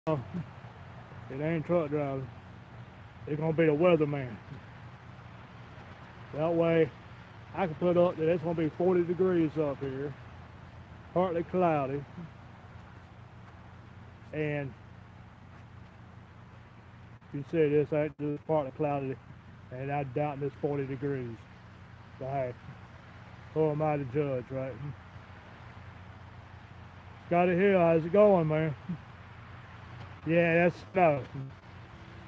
it ain't truck driving. It's gonna be the weatherman. That way, I can put up that it's gonna be 40 degrees up here, partly cloudy, and you see this ain't just partly cloudy, and I doubt it's 40 degrees. But hey, who am I to judge, right? Got it here. How's it going, man? Yeah, that's snow.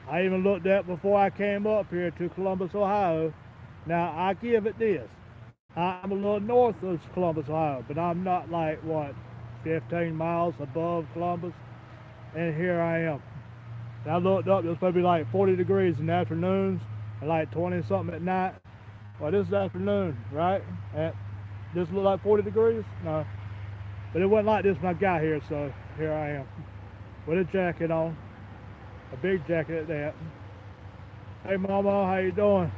I even looked at before I came up here to Columbus, Ohio. Now I give it this. I'm a little north of Columbus, Ohio, but I'm not like what 15 miles above Columbus. And here I am. And I looked up, it was probably like 40 degrees in the afternoons and like 20 something at night. Well, this is afternoon, right? And this look like 40 degrees? No. But it wasn't like this when I got here, so here I am. With a jacket on. A big jacket at that. Hey mama, how you doing?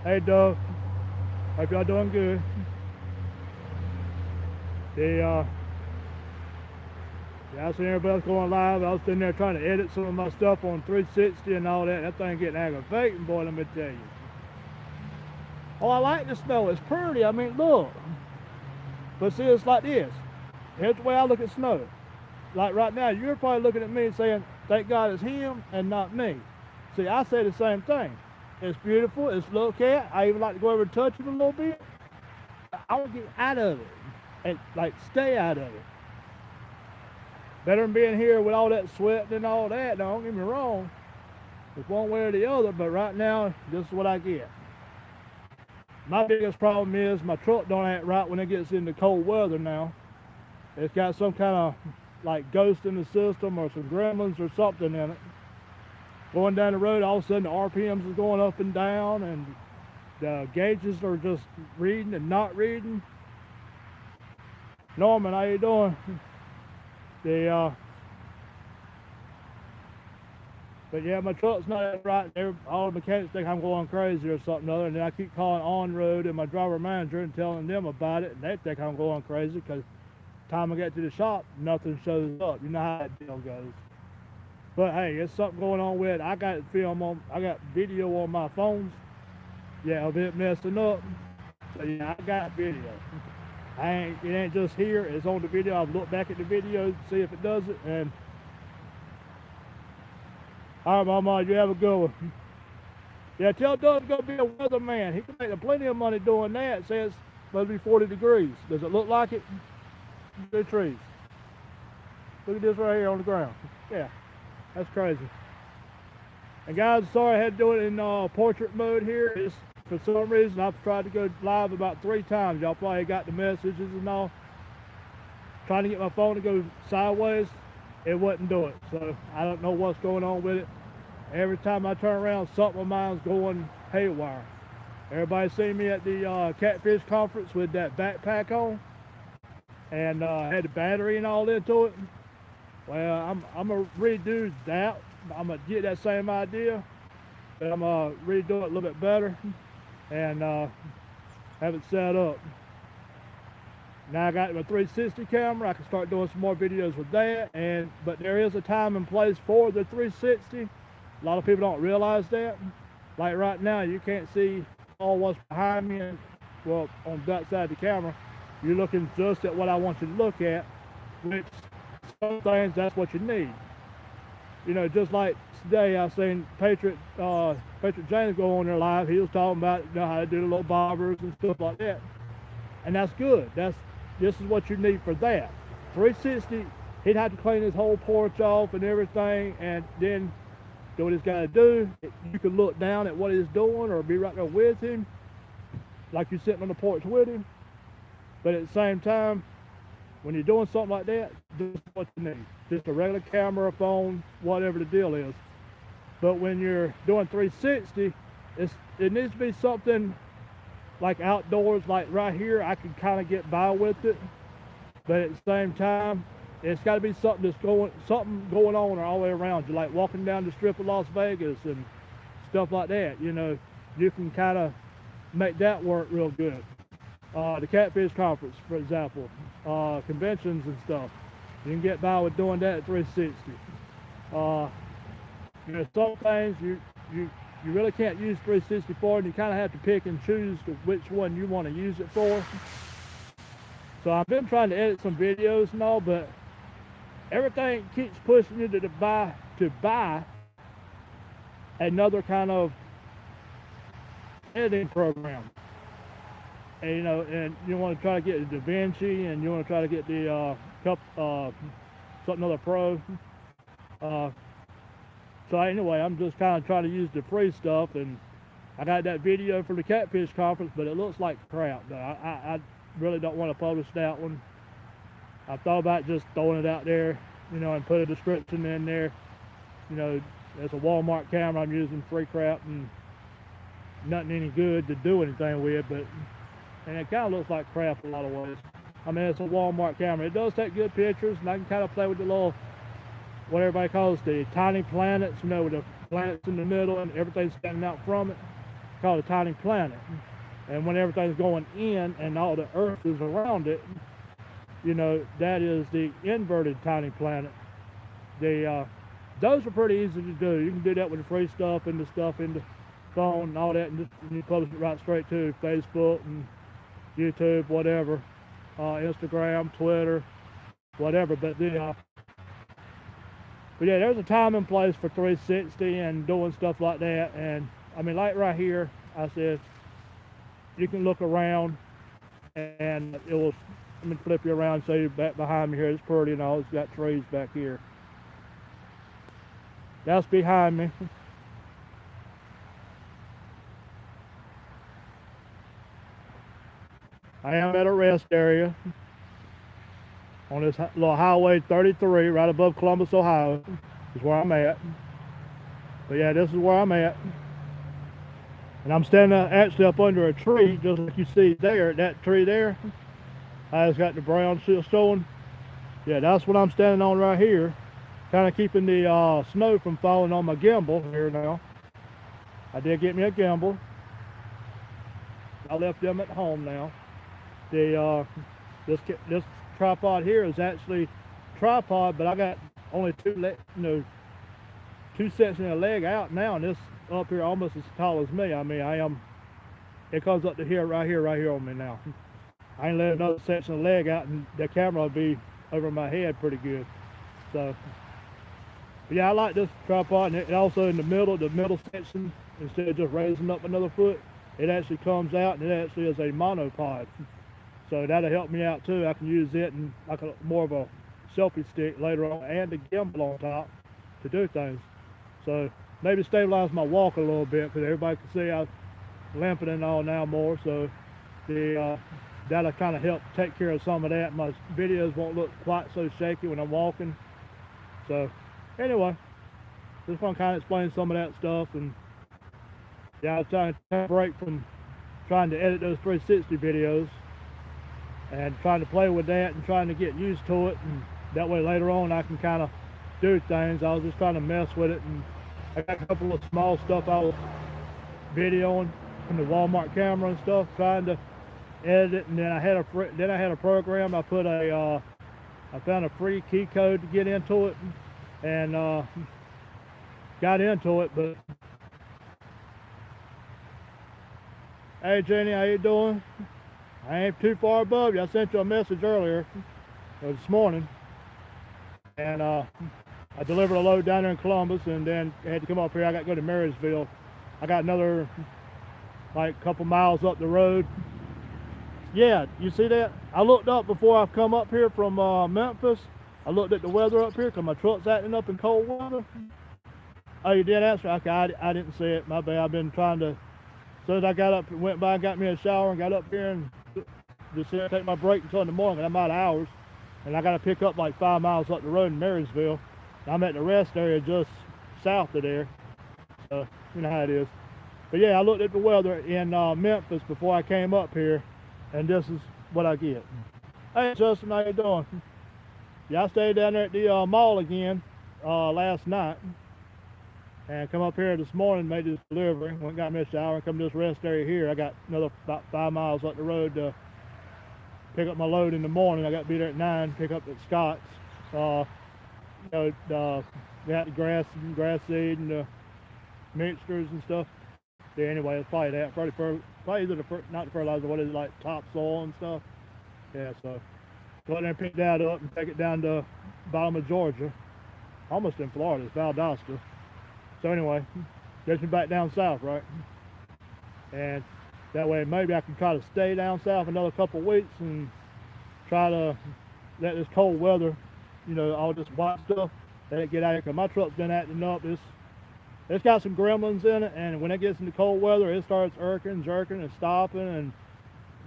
Hey Doug. Hope y'all doing good. The yeah, I seen everybody else going live. I was sitting there trying to edit some of my stuff on 360 and all that. That thing getting aggravating, boy, let me tell you. Oh, I like the snow. It's pretty. I mean, look. But see, it's like this. Here's the way I look at snow. Like right now, you're probably looking at me saying, thank God it's him and not me. See, I say the same thing. It's beautiful. It's look at. I even like to go over and touch it a little bit. I want to get out of it and like stay out of it. Better than being here with all that sweat and all that. Now, don't get me wrong. It's one way or the other, but right now, this is what I get. My biggest problem is my truck don't act right when it gets into cold weather now. It's got some kind of like ghost in the system or some gremlins or something in it. Going down the road, all of a sudden the RPMs is going up and down and the gauges are just reading and not reading. Norman, how you doing? But yeah, my truck's not right. All the mechanics think I'm going crazy or something other, and then I keep calling on road and my driver manager and telling them about it, and they think I'm going crazy because time I get to the shop, nothing shows up. You know how that deal goes. But hey, it's something going on with it. I got video on my phones. Yeah, a bit messing up. So yeah, I got video. It ain't just here, it's on the video. I've looked back at the video to see if it does it, and all right, mama, you have a good one. Yeah, tell Doug's gonna be a weatherman. He can make plenty of money doing that. Say it's supposed to be 40 degrees. Does it look like it? The trees. Look at this right here on the ground. Yeah, that's crazy. And guys, sorry I had to do it in portrait mode here. It's, for some reason, I've tried to go live about 3 times. Y'all probably got the messages and all. Trying to get my phone to go sideways, it wouldn't do it. So I don't know what's going on with it. Every time I turn around, something of mine's going haywire. Everybody seen me at the Catfish conference with that backpack on, and had the battery and all into it. Well, I'm gonna redo that. I'm gonna get that same idea, but I'm gonna redo it a little bit better and have it set up. Now I got my 360 camera. I can start doing some more videos with that. But there is a time and place for the 360. A lot of people don't realize that. Like right now, you can't see all what's behind me. And, well, on that side of the camera, you're looking just at what I want you to look at, which some things that's what you need. You know, just like today, I seen Patriot James go on there live. He was talking about how to do the little bobbers and stuff like that, and that's good. This is what you need for that. 360, he'd have to clean his whole porch off and everything, and then do what he's got to do. You can look down at what he's doing or be right there with him, like you're sitting on the porch with him. But at the same time, when you're doing something like that, this is what you need. Just a regular camera, phone, whatever the deal is. But when you're doing 360, it needs to be something like outdoors, like right here. I can kind of get by with it, but at the same time, it's got to be something that's going on all the way around you, like walking down the strip of Las Vegas and stuff like that. You know, you can kind of make that work real good. The Catfish conference, for example, conventions and stuff. You can get by with doing that at 360. You know, some things you really can't use 364, and you kind of have to pick and choose which one you want to use it for. So I've been trying to edit some videos and all, but everything keeps pushing you to buy another kind of editing program. And, you know, and you want to try to get the DaVinci, and you want to try to get the something other Pro. So anyway, I'm just kind of trying to use the free stuff, and I got that video for the Catfish Conference, but it looks like crap. I really don't want to publish that one. I thought about just throwing it out there, you know, and put a description in there. You know, it's a Walmart camera I'm using, free crap, and nothing any good to do anything with, and it kind of looks like crap a lot of ways. I mean, it's a Walmart camera. It does take good pictures, and I can kind of play with the little, what everybody calls the tiny planets, you know, with the planets in the middle and everything's standing out from it. It's called a tiny planet. And when everything's going in and all the Earth is around it, you know, that is the inverted tiny planet. Those are pretty easy to do. You can do that with the free stuff and the stuff in the phone and all that, and you publish it right straight to Facebook and YouTube, whatever, Instagram, Twitter, whatever. But yeah, there's a time and place for 360 and doing stuff like that. And I mean, like right here, I said, you can look around and it will, let me flip you around and show you back behind me here. It's pretty and all. It's got trees back here. That's behind me. I am at a rest area on this little Highway 33 right above Columbus, Ohio, is where I'm at. But yeah, this is where I'm at. And I'm standing actually up under a tree, just like you see there, that tree there. It's got the brown stone. Yeah, that's what I'm standing on right here. Kind of keeping the snow from falling on my gimbal here now. I did get me a gimbal. I left them at home now. This tripod here is actually tripod, but I got only two sections of leg out now, and this up here almost as tall as me. I mean, it comes up to here, right here on me now. I ain't let another section of leg out, and the camera will be over my head pretty good. So, yeah, I like this tripod, and it also in the middle section, instead of just raising up another foot, it actually comes out, and it actually is a monopod. So that'll help me out too. I can use it and like more of a selfie stick later on, and the gimbal on top to do things. So maybe stabilize my walk a little bit, because everybody can see I'm limping and all now more. So that'll kind of help take care of some of that. My videos won't look quite so shaky when I'm walking. So anyway, just want to kind of explain some of that stuff. And yeah, I was trying to take a break from trying to edit those 360 videos and trying to play with that and trying to get used to it, and that way later on I can kind of do things. I was just trying to mess with it, and I got a couple of small stuff I was videoing from the Walmart camera and stuff, trying to edit it. And then I had a program. I found a free key code to get into it, and got into it. But hey Jenny, how you doing? I ain't too far above you. I sent you a message earlier, this morning, and I delivered a load down there in Columbus, and then I had to come up here. I got to go to Marysville. I got another like couple miles up the road. Yeah, you see that? I looked up before I come up here from Memphis. I looked at the weather up here because my truck's acting up in cold weather. Oh, you did answer? Okay, I didn't see it. My bad. I've been trying to. As soon as I got up, went by and got me a shower and got up here and just take my break until in the morning. I'm out of hours, and I got to pick up like 5 miles up the road in Marysville. I'm at the rest area just south of there. So you know how it is. But yeah, I looked at the weather in Memphis before I came up here, and this is what I get. Hey Justin, how you doing? Yeah, I stayed down there at the mall again last night, and come up here this morning, made this delivery, went and got me a shower, and come to this rest area here. I got another about 5 miles up the road to pick up my load in the morning. I got to be there at 9, pick up at Scott's. got the grass seed and the mixtures and stuff. Yeah, anyway, it's probably that. Probably either not the fertilizer, what is it, like topsoil and stuff. Yeah, so go in there and pick that up and take it down to bottom of Georgia. Almost in Florida, it's Valdosta. So anyway, gets me back down south, right? And that way maybe I can try to stay down south another couple of weeks and try to let this cold weather, you know, all this white stuff, let it get out of here. Because my truck's been acting up. It's got some gremlins in it, and when it gets into cold weather, it starts irking, jerking, and stopping, and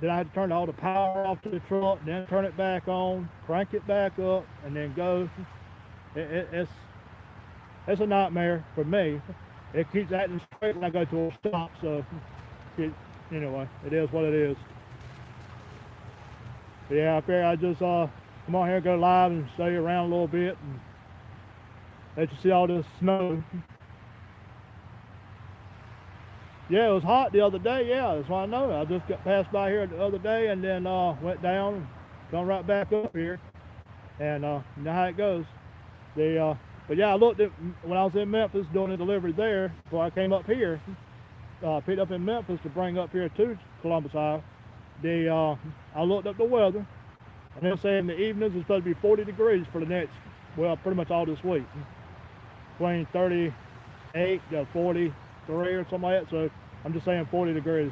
then I have to turn all the power off to the truck, then turn it back on, crank it back up, and then go. It's a nightmare for me. It keeps acting straight when I go to a stop, so anyway, it is what it is. But yeah, I figure I just come on here, go live, and show you around a little bit, and let you see all this snow. Yeah, it was hot the other day. Yeah, that's why I know. I just got passed by here the other day, and then went down and come right back up here, and you know how it goes. But yeah, I looked at when I was in Memphis doing the delivery there before I came up here. Picked up in Memphis to bring up here to Columbus, Ohio. I looked up the weather, and they're saying the evenings is supposed to be 40 degrees for the next, well, pretty much all this week, between 38 to 43 or something like that. So I'm just saying 40 degrees.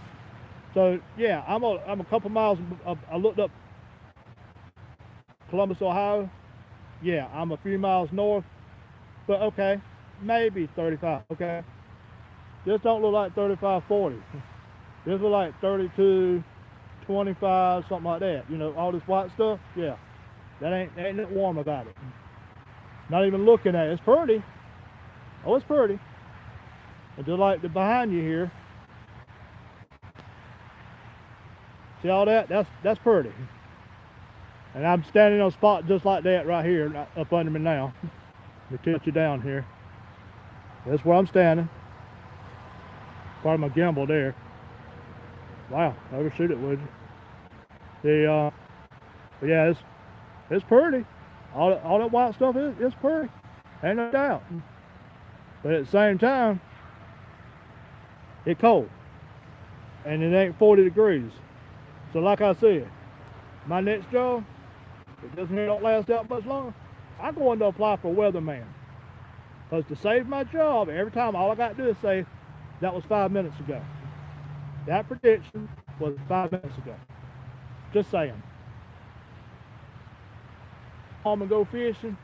So yeah, I'm a couple miles. I looked up Columbus, Ohio. Yeah, I'm a few miles north, but okay, maybe 35. Okay, this don't look like 35, 40. This look like 32, 25, something like that. You know, all this white stuff. Yeah, that ain't nothing warm about it. Not even looking at it. It's pretty. Oh, it's pretty. And just like the behind you here, see all that? That's pretty. And I'm standing on a spot just like that right here, up under me now. Let me tilt you down here. That's where I'm standing. Part of my gimbal there. Wow, overshoot it, would you? But yeah, it's pretty. All that white stuff is pretty. Ain't no doubt. But at the same time, it's cold, and it ain't 40 degrees. So like I said, my next job, it don't last that much longer, I'm going to apply for weatherman. Because to save my job, every time all I got to do is say, that was 5 minutes ago. That prediction was 5 minutes ago. Just saying. Home and go fishing.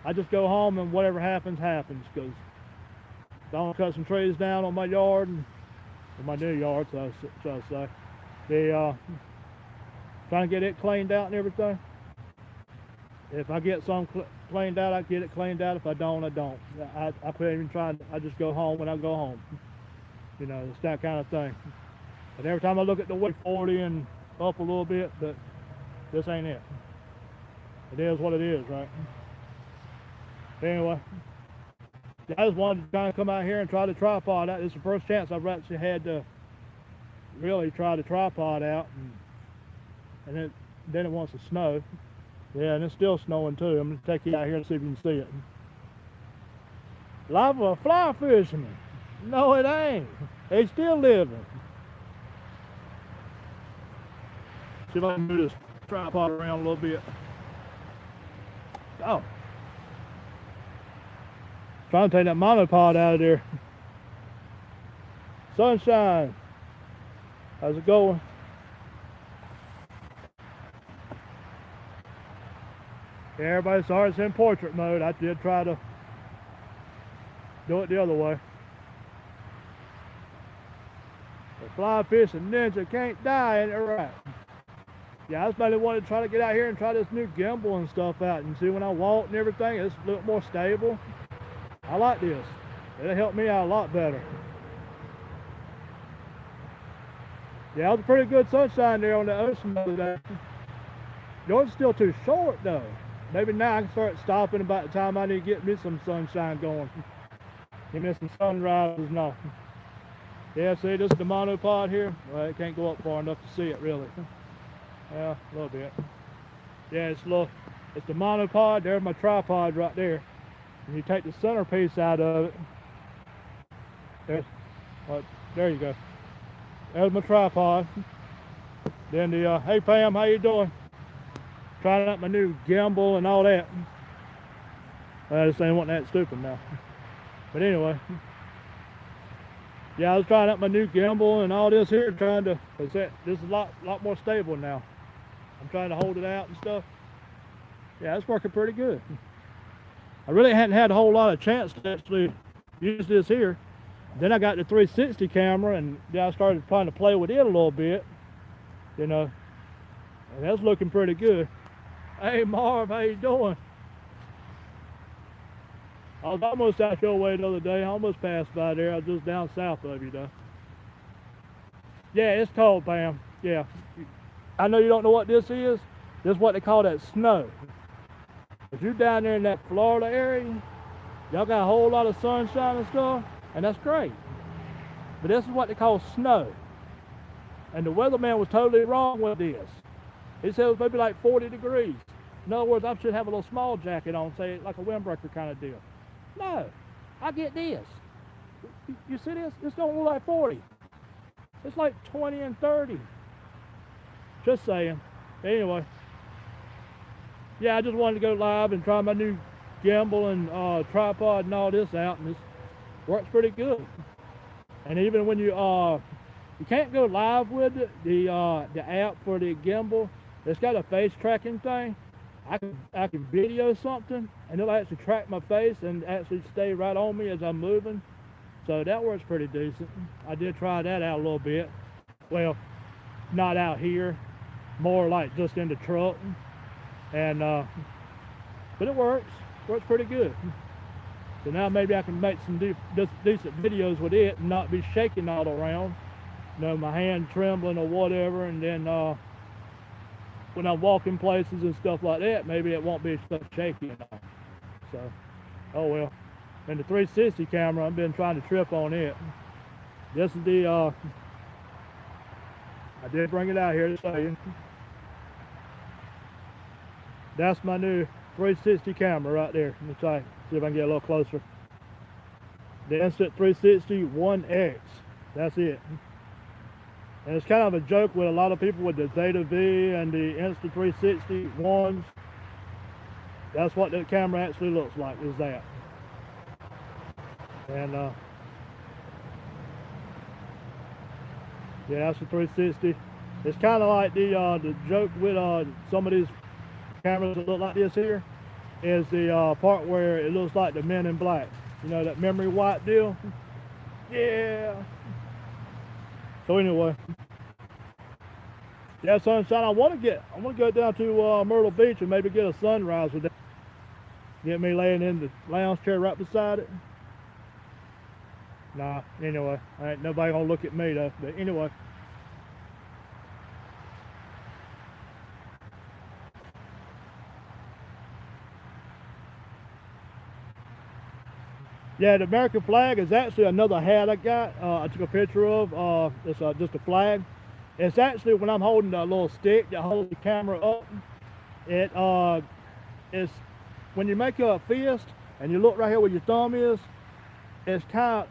I just go home and whatever happens, happens. Because I want to cut some trees down on my yard, and on my new yard, so I say. Trying to get it cleaned out and everything. If I get some cleaned out, I get it cleaned out. If I don't, I don't. I couldn't even try. I just go home when I go home. You know, it's that kind of thing. But every time I look at the weather, 40 and up a little bit, but this ain't it. It is what it is, right? Anyway, I just wanted to kind of come out here and try the tripod out. This is the first chance I've actually had to really try the tripod out, and then it wants to snow. Yeah, and it's still snowing too. I'm going to take you out here and see if you can see it. Life of a fly fisherman. No, it ain't. They still living. See if I can move this tripod around a little bit. Oh. Trying to take that monopod out of there. Sunshine. How's it going? Yeah, everybody, sorry it's in portrait mode. I did try to do it the other way. The fly fishing ninja can't die, ain't it right? Yeah, I just mainly wanted to try to get out here and try this new gimbal and stuff out and see when I walk and everything, it's a little more stable. I like this. It'll help me out a lot better. Yeah, it was a pretty good sunshine there on the ocean the other day. Yours is still too short though. Maybe now I can start stopping about the time I need to get me some sunshine going. Give me some sunrises and all. Yeah, see, this is the monopod here. Well, it can't go up far enough to see it really. Yeah, a little bit. Yeah, it's the monopod. There's my tripod right there. and you take the centerpiece out of it. There you go. There's my tripod. Then the, hey Pam, how you doing? Trying out my new gimbal and all that. I just ain't wanting that stupid now. But anyway. Yeah, I was trying out my new gimbal and all this here, trying to, this is a lot more stable now. I'm trying to hold it out and stuff. Yeah, it's working pretty good. I really hadn't had a whole lot of chance to actually use this here. Then I got the 360 camera, and then I started trying to play with it a little bit, you know, and that's looking pretty good. Hey Marv, how you doing? I was almost out your way the other day. I almost passed by there. I was just down south of you though. Yeah, it's cold, Pam. Yeah. I know you don't know what this is. This is what they call that snow. If you're down there in that Florida area, y'all got a whole lot of sunshine and stuff, and that's great. But this is what they call snow. And the weatherman was totally wrong with this. He said it was maybe like 40 degrees. In other words, I should have a little small jacket on, say like a windbreaker kind of deal. No, I get this. You see this? This don't look like 40. It's like 20 and 30. Just saying. Anyway. Yeah, I just wanted to go live and try my new gimbal and tripod and all this out, and this works pretty good. And even when you can't go live with it, the app for the gimbal, it's got a face tracking thing. I can video something and it'll actually track my face and actually stay right on me as I'm moving. So that works pretty decent. I did try that out a little bit. Well, not out here, more like just in the truck. And but it works pretty good. So now maybe I can make some decent videos with it and not be shaking all around, you know, my hand trembling or whatever. And then when I'm walking places and stuff like that, maybe it won't be so shaky and all. So, oh well. And the 360 camera, I've been trying to trip on it. This is the I did bring it out here to show you. That's my new 360 camera right there. Let me try, see if I can get a little closer. The Instant 360 1X. That's it. And it's kind of a joke with a lot of people with the Zeta V and the Instant 360 ones. That's what the camera actually looks like, is that. And yeah, that's the 360. It's kind of like the joke with some of these cameras that look like this here, is the part where it looks like the Men in Black. You know, that memory wipe deal? Yeah. So anyway, yeah, sunshine. I want to go down to Myrtle Beach and maybe get a sunrise with that. Get me laying in the lounge chair right beside it. Nah, anyway, ain't nobody gonna look at me though. But anyway. Yeah, the American flag is actually another hat I got. I took a picture of. It's just a flag. It's actually, when I'm holding the little stick that holds the camera up, it is when you make a fist and you look right here where your thumb is, it kind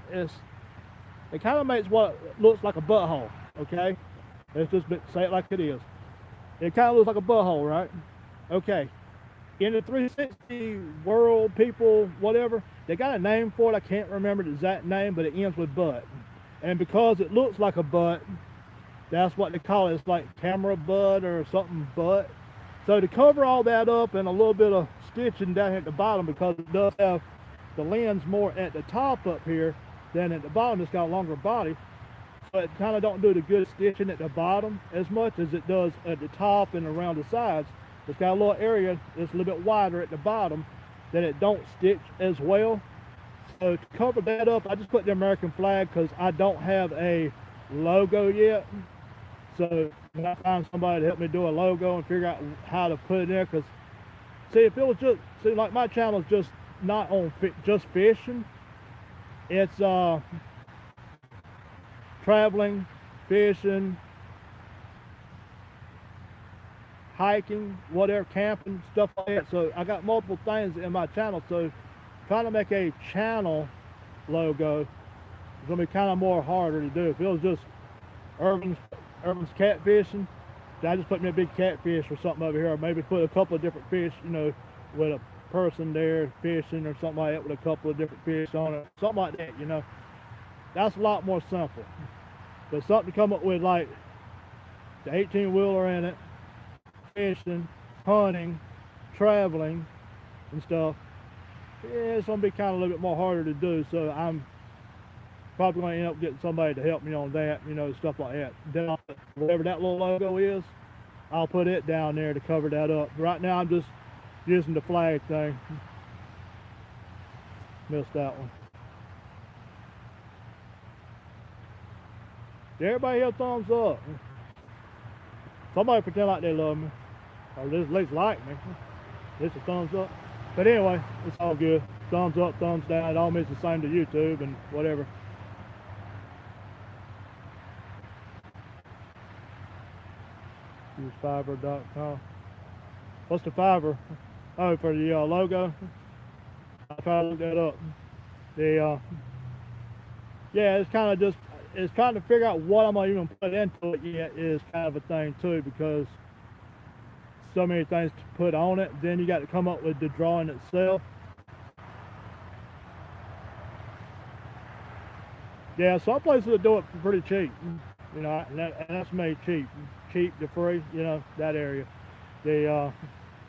of makes what looks like a butthole. Okay, let's just say it like it is. It kind of looks like a butthole, right? Okay. In the 360 world, people, whatever, they got a name for it. I can't remember the exact name, but it ends with butt. And because it looks like a butt, that's what they call it. It's like camera butt or something butt. So to cover all that up and a little bit of stitching down here at the bottom, because it does have the lens more at the top up here than at the bottom. It's got a longer body. So it kind of don't do the good stitching at the bottom as much as it does at the top and around the sides. It's got a little area that's a little bit wider at the bottom that it don't stitch as well. So to cover that up, I just put the American flag because I don't have a logo yet. So when I find somebody to help me do a logo and figure out how to put it there, because see, if it was just, see, like my channel is just not on just fishing. It's traveling, fishing, hiking, whatever, camping, stuff like that. So I got multiple things in my channel. So trying to make a channel logo, it's gonna be kind of more harder to do. If it was just Irvin's catfishing, then I just put me a big catfish or something over here, or maybe put a couple of different fish, you know, with a person there fishing or something like that with a couple of different fish on it, something like that, you know. That's a lot more simple. But something to come up with like the 18-wheeler in it, fishing, hunting, traveling, and stuff, yeah, it's gonna be kind of a little bit more harder to do. So I'm probably gonna end up getting somebody to help me on that, you know, stuff like that. Then whatever that little logo is, I'll put it down there to cover that up. Right now I'm just using the flag thing. Missed that one. Did everybody hear thumbs up? Somebody pretend like they love me, or at least like me. It's a thumbs up. But anyway, it's all good. Thumbs up, thumbs down. It all means the same to YouTube and whatever. Use Fiverr.com. What's the Fiverr? Oh, for the logo. I'll try to look that up. Yeah, it's kind of just, it's trying to figure out what I'm gonna even put into it yet is kind of a thing too, because so many things to put on it. Then you got to come up with the drawing itself. Yeah, some places will do it for pretty cheap, you know, and that's made cheap to free, you know, that area.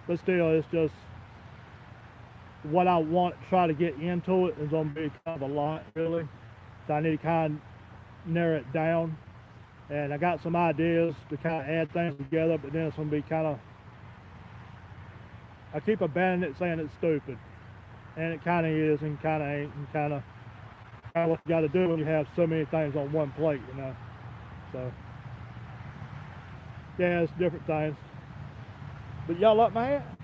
But still, it's just what I want to try to get into it is gonna be kind of a lot, really. So I need to kind of narrow it down, and I got some ideas to kind of add things together, but then it's gonna be kind of, I keep abandoning it saying it's stupid, and it kind of is and kind of ain't, and kind of what you got to do when you have so many things on one plate, you know. So yeah, it's different things. But y'all like my hat?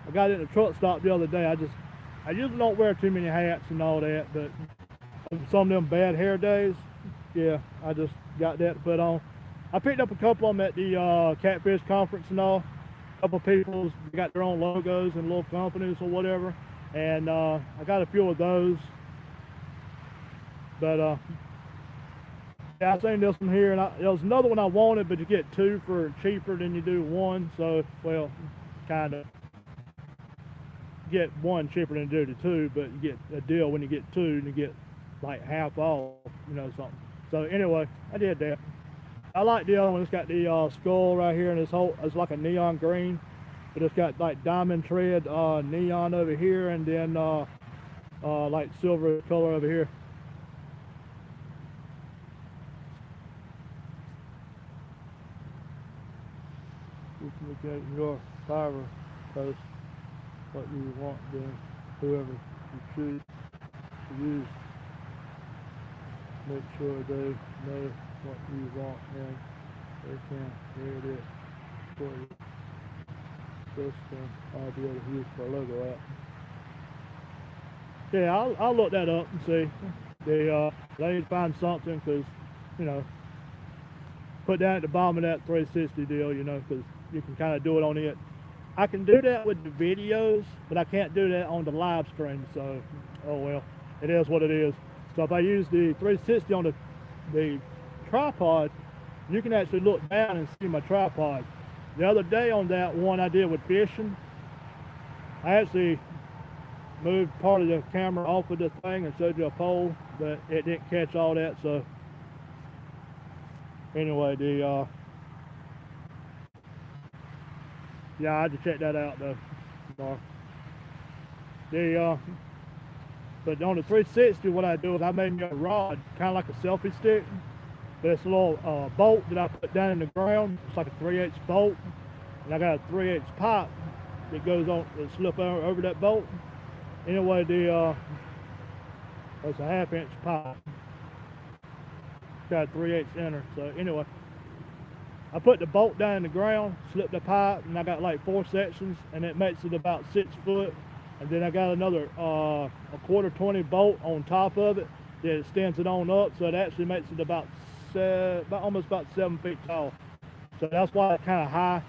I got it in the truck stop the other day. I usually don't wear too many hats and all that, but on some of them bad hair days, yeah, I just got that to put on. I picked up a couple of them at the Catfish Conference and all. A couple of people got their own logos and little companies or whatever, and I got a few of those. But yeah, I seen this one here, and there was another one I wanted, but you get two for cheaper than you do one. So, well, kind of get one cheaper than you do the two, but you get a deal when you get two, and you get like half off, you know, something. So anyway, I did that. I like the other one. It's got the skull right here, and it's like a neon green, but it's got like diamond tread neon over here, and then like silver color over here. You can look at your Fiverr post what you want, then whoever you choose to use, make sure they know what you want and they can create it for you. System I'll be able to use for a logo app. Yeah, I'll look that up and see. They need to find something, because, you know, put that at the bottom of that 360 deal, you know, because you can kind of do it on it. I can do that with the videos, but I can't do that on the live stream, so, oh well, it is what it is. So if I use the 360 on the tripod, you can actually look down and see my tripod. The other day on that one I did with fishing, I actually moved part of the camera off of the thing and showed you a pole, but it didn't catch all that. So anyway, yeah, I had to check that out though. But on the 360, what I do is I made me a rod, kind of like a selfie stick. But it's a little bolt that I put down in the ground. It's like a 3/8 bolt, and I got a 3/8 pipe that goes on, that slip over that bolt. Anyway, it's a 1/2-inch pipe. Got a 3/8 inner. So anyway, I put the bolt down in the ground, slip the pipe, and I got like 4 sections, and it makes it about 6 foot. And then I got another a 1/4 20 bolt on top of it that extends it on up, so it actually makes it almost about 7 feet tall. So that's why it's kind of high.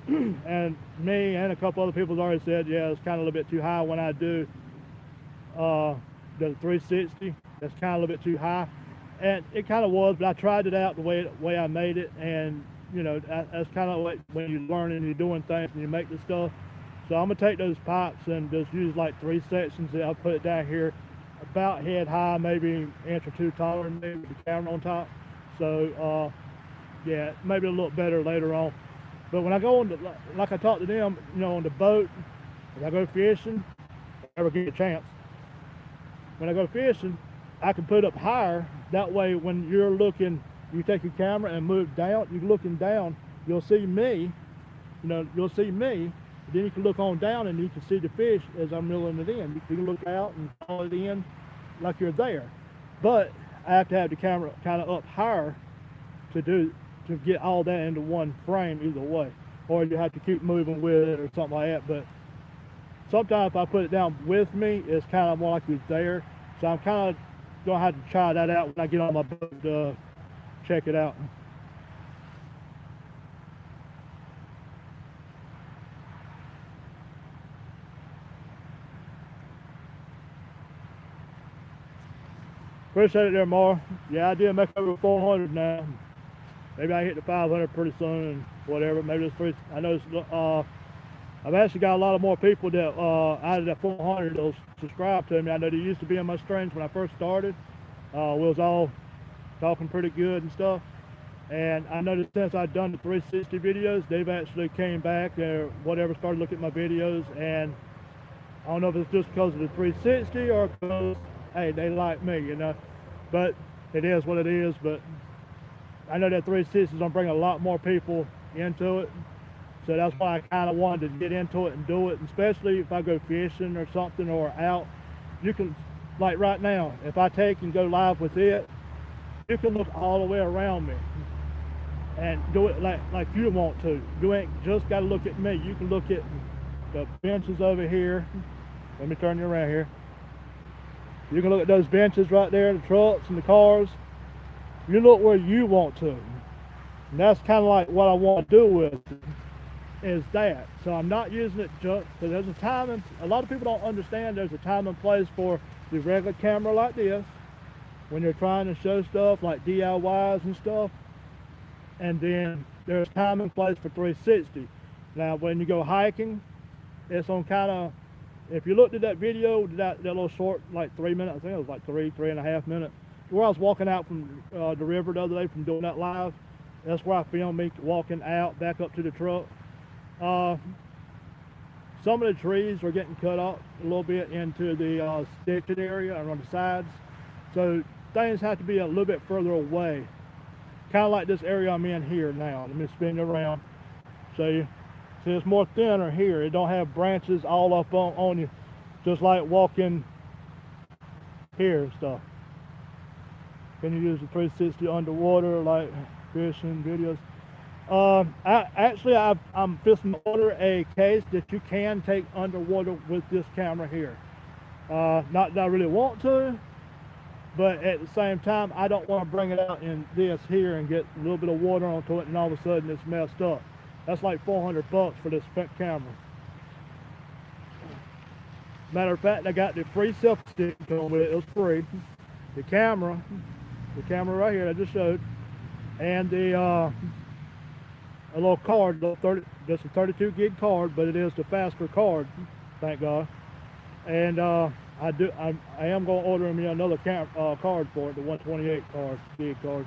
And me and a couple other people have already said, yeah, it's kind of a little bit too high when I do the 360. That's kind of a little bit too high, and it kind of was. But I tried it out the way I made it, and you know that's kind of like when you learn and you're doing things and you make the stuff. So I'm gonna take those pipes and just use like 3 sections. And I'll put it down here, about head high, maybe an inch or two taller than me with the camera on top. So yeah, maybe a little better later on. But when I go on the, like I talked to them, you know, on the boat, if I go fishing, if I ever get a chance, when I go fishing, I can put up higher. That way, when you're looking, you take your camera and move down, you're looking down, you'll see me, you know, you'll see me. Then you can look on down and you can see the fish as I'm reeling it in. You can look out and follow it in like you're there. But I have to have the camera kind of up higher to get all that into one frame either way. Or you have to keep moving with it or something like that. But sometimes if I put it down with me, it's kind of more like you're there. So I'm kind of gonna have to try that out when I get on my boat to check it out. Appreciate it there, Mar. Yeah, I did make over 400 now. Maybe I hit the 500 pretty soon and whatever. Maybe it's pretty. I know I've actually got a lot of more people that out of that 400 that'll subscribe to me. I know they used to be in my streams when I first started. We was all talking pretty good and stuff. And I noticed since I've done the 360 videos, they've actually came back or whatever, started looking at my videos. And I don't know if it's just because of the 360 or because, hey, they like me, you know. But it is what it is. But I know that 360 is going to bring a lot more people into it. So that's why I kind of wanted to get into it and do it. And especially if I go fishing or something or out, you can, like right now, if I take and go live with it, you can look all the way around me and do it like you want to. You ain't just got to look at me. You can look at the benches over here. Let me turn you around here. You can look at those benches right there, the trucks and the cars. You look where you want to. And that's kind of like what I want to do with it, is that. So I'm not using it just because there's a time, and a lot of people don't understand there's a time and place for the regular camera like this when you're trying to show stuff like DIYs and stuff. And then there's time and place for 360. Now when you go hiking, it's on kind of, if you looked at that video, that little short, like 3 minutes, I think it was like 3.5 minutes, where I was walking out from the river the other day from doing that live. That's where I filmed me walking out back up to the truck. Some of the trees are getting cut up a little bit into the stitching area around the sides. So things have to be a little bit further away. Kind of like this area I'm in here now. Let me spin it around. See it's more thinner here. It don't have branches all up on you. Just like walking here and stuff. Can you use the 360 underwater like fishing videos? I'm fixing to order a case that you can take underwater with this camera here. Not that I really want to, but at the same time, I don't want to bring it out in this here and get a little bit of water onto it and all of a sudden it's messed up. That's like $400 for this camera. Matter of fact, I got the free selfie stick to come with it. It was free. The camera right here I just showed, and the a little card, just a 32 gig card, but it is the faster card, thank God. And I am going to order me another card for it, the 128 gig card.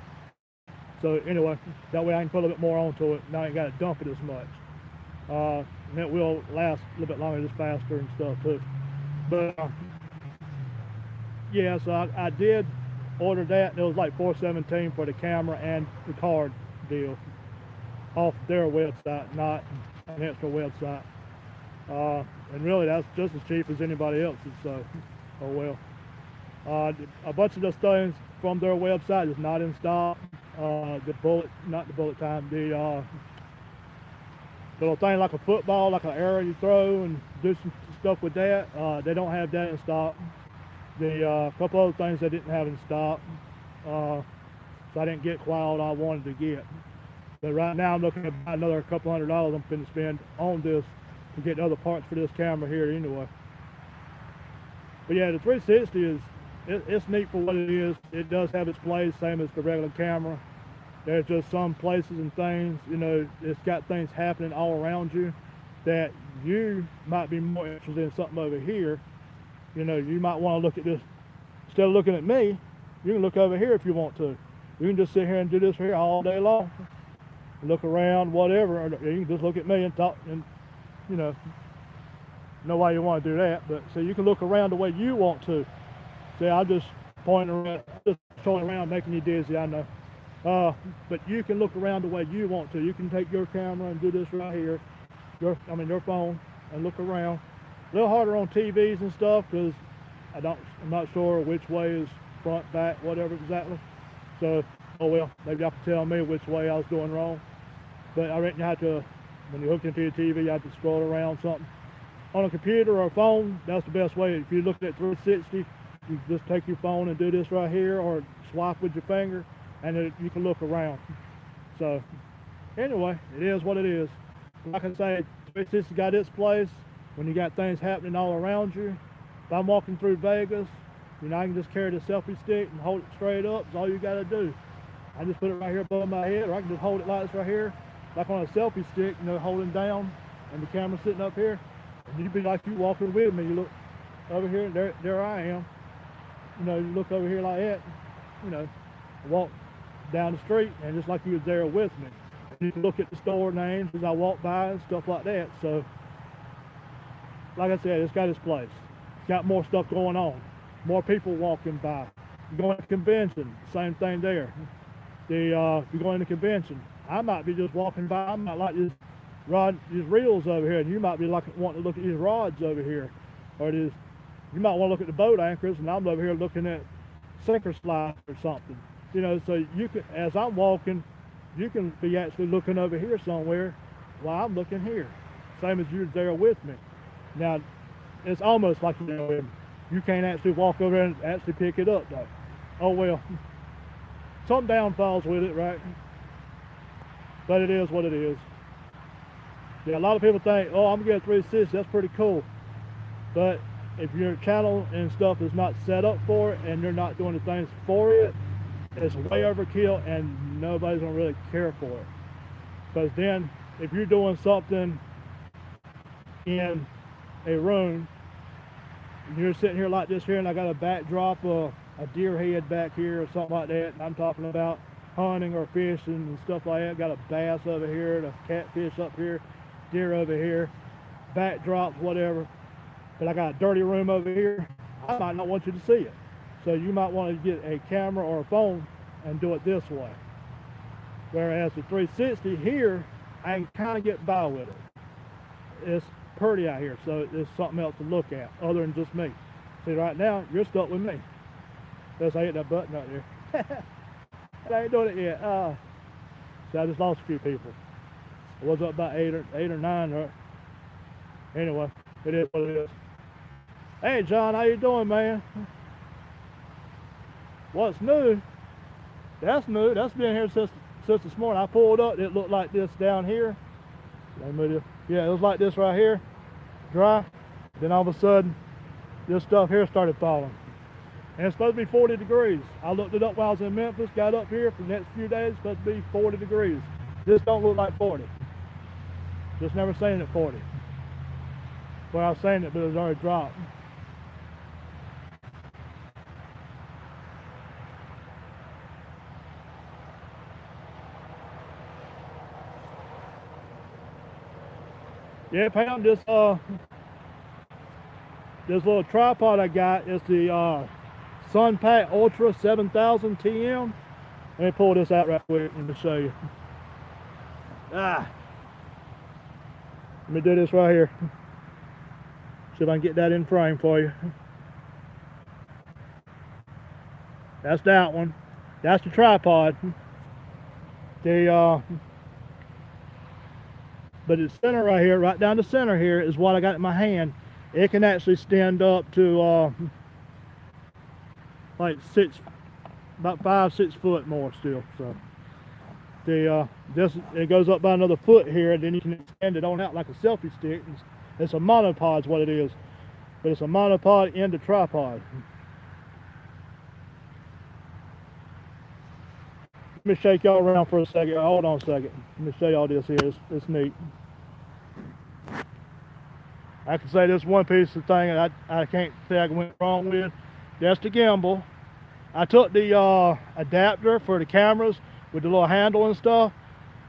So anyway, that way I can put a little bit more onto it, and I ain't got to dump it as much. And it will last a little bit longer, just faster and stuff too. But yeah, so I did order that, and it was like $417 for the camera and the card deal off their website, not an extra website. And really that's just as cheap as anybody else's, so oh well. A bunch of those things from their website is not in stock. The bullet time, the little thing like a football, like an arrow you throw and do some stuff with that, they don't have that in stock. The couple other things they didn't have in stock, so I didn't get quite all I wanted to get. But right now I'm looking at another couple $100 I'm finna spend on this to get other parts for this camera here anyway. But yeah, the 360 is, it's neat for what it is. It does have its place, same as the regular camera. There's just some places and things, you know, it's got things happening all around you that you might be more interested in something over here. You know, you might want to look at this, instead of looking at me, you can look over here if you want to. You can just sit here and do this here all day long. Look around, whatever, or you can just look at me and talk, and you know why you want to do that, but so you can look around the way you want to. See, I'm just pointing around, just showing around, making you dizzy, I know. But you can look around the way you want to. You can take your camera and do this right here, your phone, and look around. A little harder on TVs and stuff because I'm not sure which way is front, back, whatever exactly. So, oh well, maybe y'all can tell me which way I was doing wrong. But I reckon you have to, when you hook into your TV, you have to scroll around something. On a computer or a phone, that's the best way. If you look at 360, you just take your phone and do this right here, or swipe with your finger, and you can look around. So, anyway, it is what it is. Like I say, 360 got its place when you got things happening all around you. If I'm walking through Vegas, you know, I can just carry the selfie stick and hold it straight up. That's all you got to do. I just put it right here above my head, or I can just hold it like this right here, like on a selfie stick, you know, holding down, and the camera sitting up here. And you'd be like you walking with me. You look over here, and there I am. You know, you look over here like that, you know, walk down the street, and just like you was there with me. You can look at the store names as I walk by and stuff like that. So, like I said, it's got its place. It's got more stuff going on. More people walking by. You're going to convention, same thing there. If you're going to convention, I might be just walking by, I might like this these reels over here, and you might be like wanting to look at these rods over here, or you might want to look at the boat anchors, and I'm over here looking at sinker slides or something. You know, so you can, as I'm walking, you can be actually looking over here somewhere while I'm looking here, same as you're there with me. Now, it's almost like, you know, you can't actually walk over there and actually pick it up though. Oh well, some downfalls with it, right? But it is what it is. Yeah, a lot of people think, oh, I'm gonna get a 360, that's pretty cool. But if your channel and stuff is not set up for it, and you're not doing the things for it, it's way overkill, and nobody's gonna really care for it. Because then, if you're doing something in a room, and you're sitting here like this here, and I got a backdrop of a deer head back here or something like that, and I'm talking about hunting or fishing and stuff like that. Got a bass over here, a catfish up here, deer over here, backdrops, whatever. But I got a dirty room over here, I might not want you to see it. So you might want to get a camera or a phone and do it this way. Whereas the 360 here, I can kind of get by with it. It's pretty out here, so there's something else to look at other than just me. See, right now, you're stuck with me. Unless I hit that button right there. I ain't doing it yet. So I just lost a few people. I was up about eight or nine. Right? Anyway, it is what it is. Hey, John, how you doing, man? What's new? That's new. That's been here since this morning. I pulled up. It looked like this down here. Yeah, it was like this right here, dry. Then all of a sudden, this stuff here started falling. And it's supposed to be 40 degrees. I looked it up while I was in Memphis, got up here for the next few days, it's supposed to be 40 degrees. This don't look like 40. Just never seen it 40. Well, I was saying it, but it was already dropped. Yeah, Pam, this little tripod I got is the Sunpack Ultra 7000 TM. Let me pull this out right quick and show you. Let me do this right here. See if I can get that in frame for you. That's that one. That's the tripod. But the center right here, right down the center here, is what I got in my hand. It can actually stand up to like about 5-6 foot more still. So this it goes up by another foot here, and then you can extend it on out like a selfie stick. It's a monopod, is what it is, but it's a monopod in the tripod. Let me shake y'all around for a second. Hold on a second. Let me show y'all this here. It's neat. I can say this one piece of thing I can't say I went wrong with. That's the gimbal. I took the adapter for the cameras with the little handle and stuff,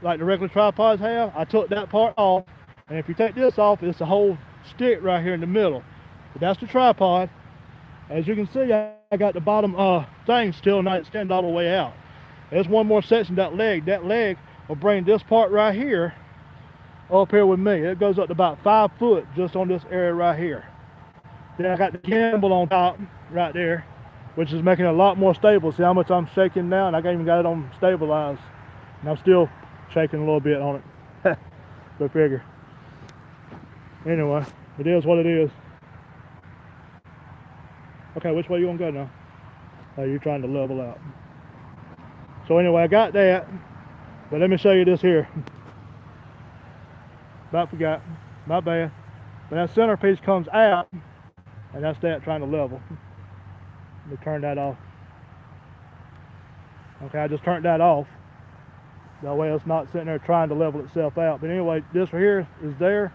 like the regular tripods have. I took that part off, and if you take this off, it's a whole stick right here in the middle. But that's the tripod. As you can see, I got the bottom thing still not extended all the way out. There's one more section, that leg. That leg will bring this part right here up here with me. It goes up to about 5 foot just on this area right here. Then I got the gimbal on top right there, which is making it a lot more stable. See how much I'm shaking now, and I even got it on stabilized. And I'm still shaking a little bit on it. Go figure. Anyway, it is what it is. Okay, which way you want to go now? Oh, you're trying to level out. So anyway, I got that, but let me show you this here. About forgot, my bad. But that centerpiece comes out, and that's that trying to level. Let me turn that off. Okay, I just turned that off. That way it's not sitting there trying to level itself out. But anyway, this right here is there.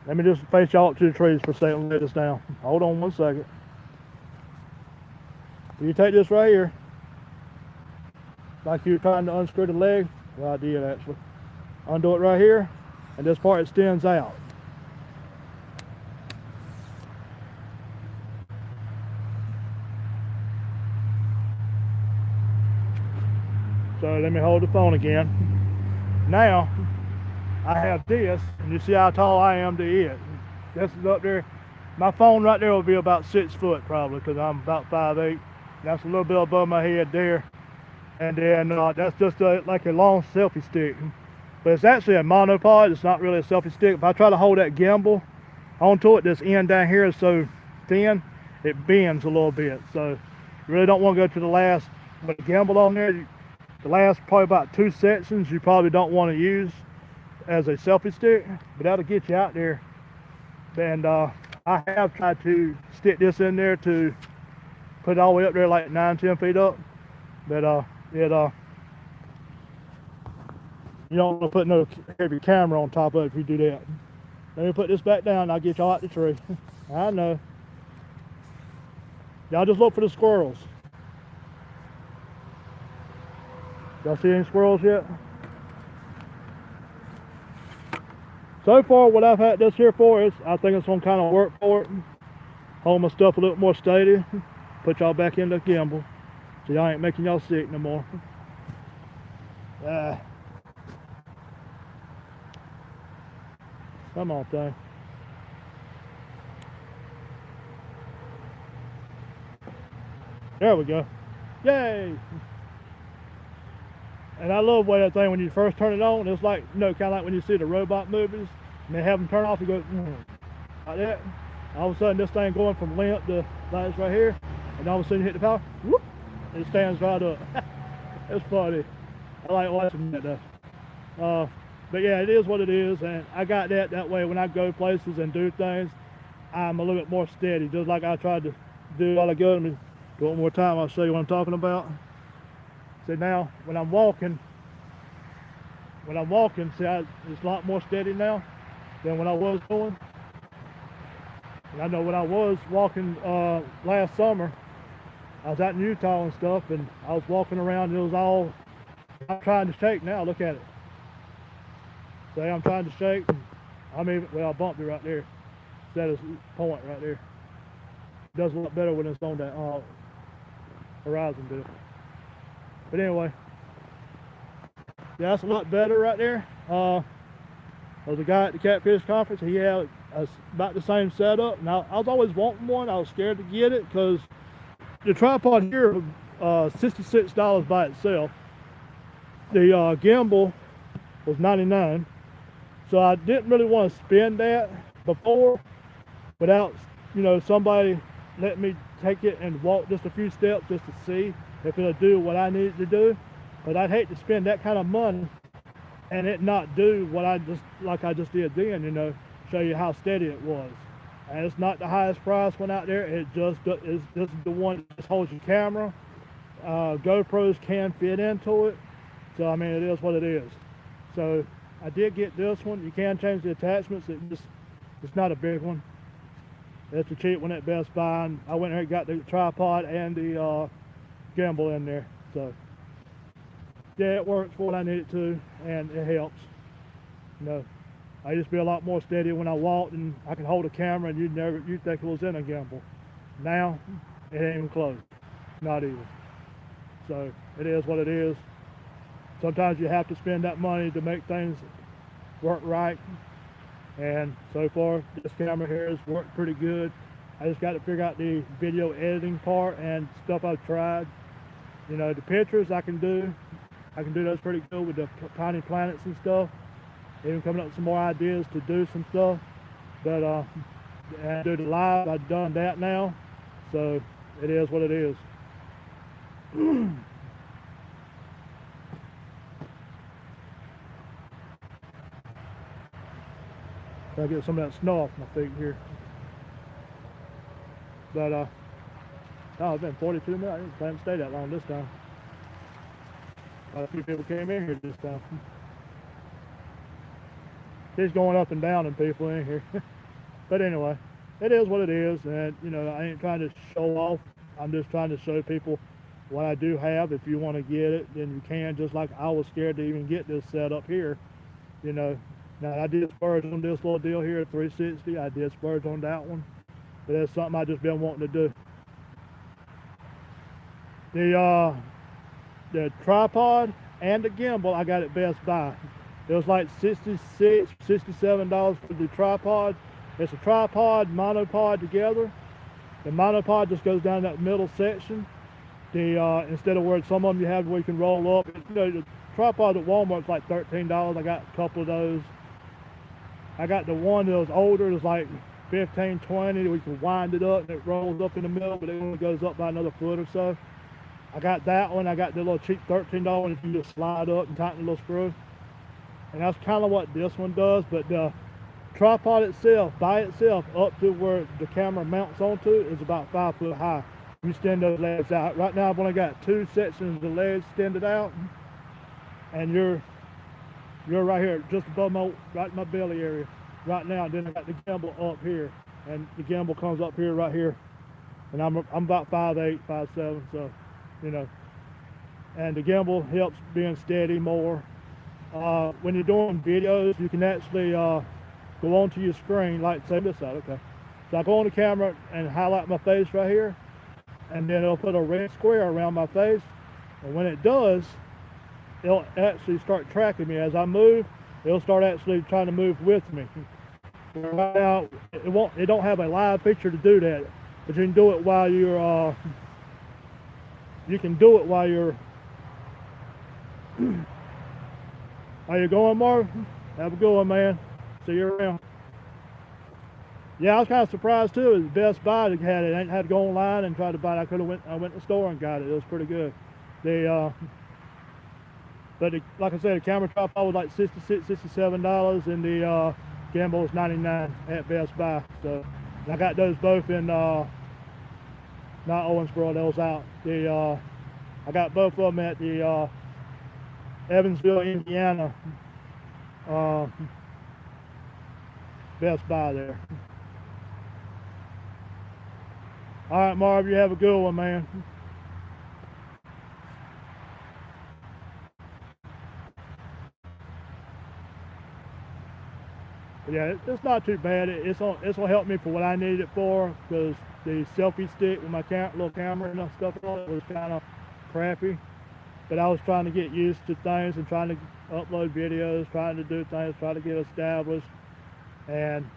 Let me just face y'all up to the trees for a second and lay this down. Hold on one second. You take this right here, like you're trying to unscrew the leg. Well, I did actually. Undo it right here, and this part extends out. So let me hold the phone again. Now, I have this, and you see how tall I am to it. This is up there. My phone right there will be about 6 foot probably, because I'm about 5'8". That's a little bit above my head there. And then that's just like a long selfie stick. But it's actually a monopod. It's not really a selfie stick. If I try to hold that gimbal onto it, this end down here is so thin, it bends a little bit. So you really don't want to go to the last, with the gimbal on there, the last probably about 2 sections you probably don't want to use as a selfie stick, but that'll get you out there. And I have tried to stick this in there to put it all the way up there like 9-10 feet up, but you don't want to put no heavy camera on top of it if you do that. Let me put this back down, I'll get y'all out the tree. I know. Y'all just look for the squirrels. Y'all see any squirrels yet? So far, what I've had this here for is, I think it's gonna kind of work for it. Hold my stuff a little more steady. Put y'all back in the gimbal, so y'all ain't making y'all sick no more. Come on, thing. There we go. Yay! And I love the way that thing, when you first turn it on, it's like, you know, kind of like when you see the robot movies, and they have them turn off and go, like that. All of a sudden, this thing going from limp to like this right here, and all of a sudden you hit the power, whoop, it stands right up. It's funny. I like watching that though. But yeah, it is what it is, and I got that way when I go places and do things, I'm a little bit more steady, just like I tried to do while ago. Let me do it one more time, I'll show you what I'm talking about. So now, when I'm walking, see, it's a lot more steady now than when I was going. And I know when I was walking last summer, I was out in Utah and stuff, and I was walking around, and it was all, I'm trying to shake now, look at it. See, I'm trying to shake, I mean, well, I bumped it right there. That is point right there. It does look better when it's on that horizon bit. But anyway, yeah, that's a lot better right there. There's a guy at the Catfish Conference, he had about the same setup. Now, I was always wanting one. I was scared to get it because the tripod here was $66 by itself. The gimbal was $99. So I didn't really want to spend that before without, you know, somebody letting me take it and walk just a few steps just to see if it'll do what I need it to do. But I'd hate to spend that kind of money and it not do what I just did then, you know, show you how steady it was. And it's not the highest price one out there. It just is this is the one that just holds your camera. GoPros can fit into it, so I mean it is what it is. So I did get this one. You can change the attachments. It's not a big one. It's a cheap one at Best Buy. And I went here and got the tripod and the gimbal in there. So yeah, it works for what I need it to, and it helps. You know, I used to be a lot more steady when I walked, and I could hold a camera, and you'd think it was in a gimbal. Now it ain't even close, not even. So it is what it is. Sometimes you have to spend that money to make things work right. And so far, this camera here has worked pretty good. I just got to figure out the video editing part and stuff I've tried. You know, the pictures I can do those pretty good with the tiny planets and stuff. Even coming up with some more ideas to do some stuff. But and do the live, I've done that now. So it is what it is. Try to get some of that snow off my feet here. But oh, it's been 42 minutes. I didn't plan to stay that long this time. A few people came in here this time. It's going up and down and people in here. But anyway, it is what it is, and you know, I ain't trying to show off. I'm just trying to show people what I do have. If you want to get it, then you can. Just like I was scared to even get this set up here. You know, now I did splurge on this little deal here at 360. I did splurge on that one, but that's something I just been wanting to do. The tripod and the gimbal I got at Best Buy. It was like $66, $67 for the tripod. It's a tripod, monopod together. The monopod just goes down that middle section. Instead of where some of them you have where you can roll up. You know, the tripod at Walmart's like $13. I got a couple of those. I got the one that was older. It was like $15, $20. We can wind it up and it rolls up in the middle, but it only goes up by another foot or so. I got that one. I got the little cheap $13 one that you just slide up and tighten the little screw. And that's kind of what this one does, but the tripod itself, by itself, up to where the camera mounts onto, is about 5 foot high. You extend those legs out. Right now I've only got 2 sections of the legs extended out, and you're right here, just above my belly area right now. And then I got the gimbal up here, and the gimbal comes up here, right here, and I'm about 5'8", 5'7", so you know. And the gimbal helps being steady more. When you're doing videos, you can actually go onto your screen, like say this side, okay. So I go on the camera and highlight my face right here, and then it'll put a red square around my face. And when it does, it'll actually start tracking me as I move. It'll start actually trying to move with me. Right now, it don't have a live feature to do that, but you can do it while you're How you going, Marv? Have a good one, man. See you around. Yeah, I was kind of surprised too. It was Best Buy that had it. I had to go online and try to buy it. I went to the store and got it. It was pretty good. Like I said, the camera tripod was like $66, $67, and the gimbal was $99 at Best Buy. So I got those both in not Owensboro. Those out. I got both of them at the Evansville, Indiana, Best Buy there. All right, Marv, you have a good one, man. But yeah, it's not too bad. It's gonna help me for what I need it for, because the selfie stick with my little camera and stuff on it was kind of crappy. But I was trying to get used to things and trying to upload videos, trying to do things, trying to get established. And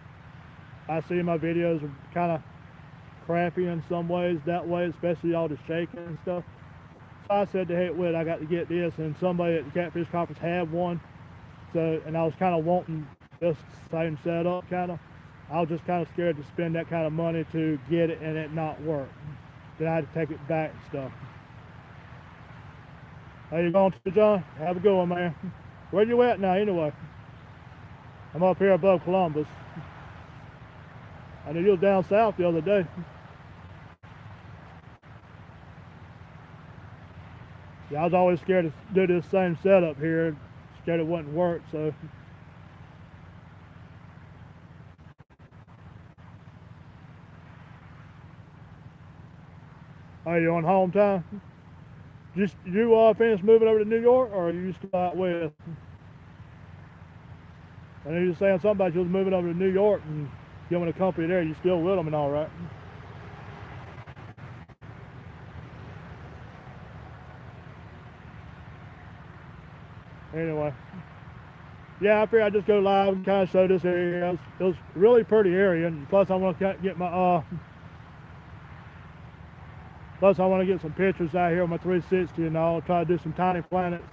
I see my videos are kind of crappy in some ways that way, especially all the shaking and stuff. So I said to heck with it, I got to get this, and somebody at the Catfish Conference had one. So, and I was kind of wanting this same setup, kind of. I was just kind of scared to spend that kind of money to get it and it not work. Then I had to take it back and stuff. How you going to, John? Have a good one, man. Where you at now, anyway? I'm up here above Columbus. I knew you was down south the other day. Yeah, I was always scared to do this same setup here. Scared it wouldn't work, so. Are you on home time? You finish moving over to New York, or are you still out west? I know you were saying something about you was moving over to New York and giving a company there. You still with them and all, right? Anyway, yeah, I figured I'd just go live and kind of show this area. It was a really pretty area, and plus I want to get my plus I want to get some pictures out here on my 360 and all. Try to do some tiny planets.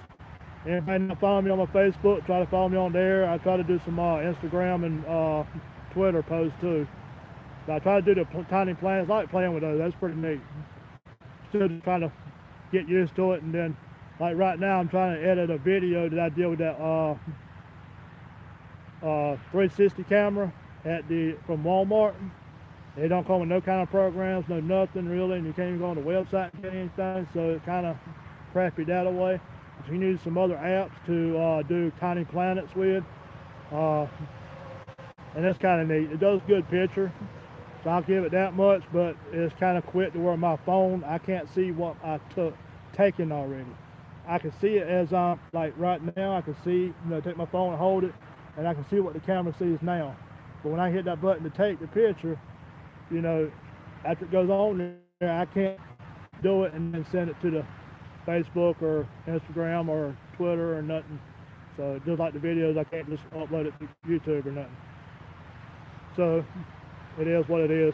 Anybody that follow me on my Facebook, try to follow me on there. I try to do some Instagram and Twitter posts too. But I try to do the tiny planets. I like playing with those. That's pretty neat. Still just trying to get used to it, and then like right now I'm trying to edit a video that I did with that 360 camera from Walmart. They don't come with no kind of programs, no nothing really, and you can't even go on the website and get anything, so it kind of crappy that away. So you need some other apps to do tiny planets with, and that's kind of neat. It does good picture, so I'll give it that much, but it's kind of quick to where my phone, I can't see what I taken already. I can see it as I'm, like right now, I can see, take my phone and hold it, and I can see what the camera sees now. But when I hit that button to take the picture, after it goes on there, I can't do it and then send it to the Facebook or Instagram or Twitter or nothing. So just like the videos, I can't just upload it to YouTube or nothing. So it is what it is.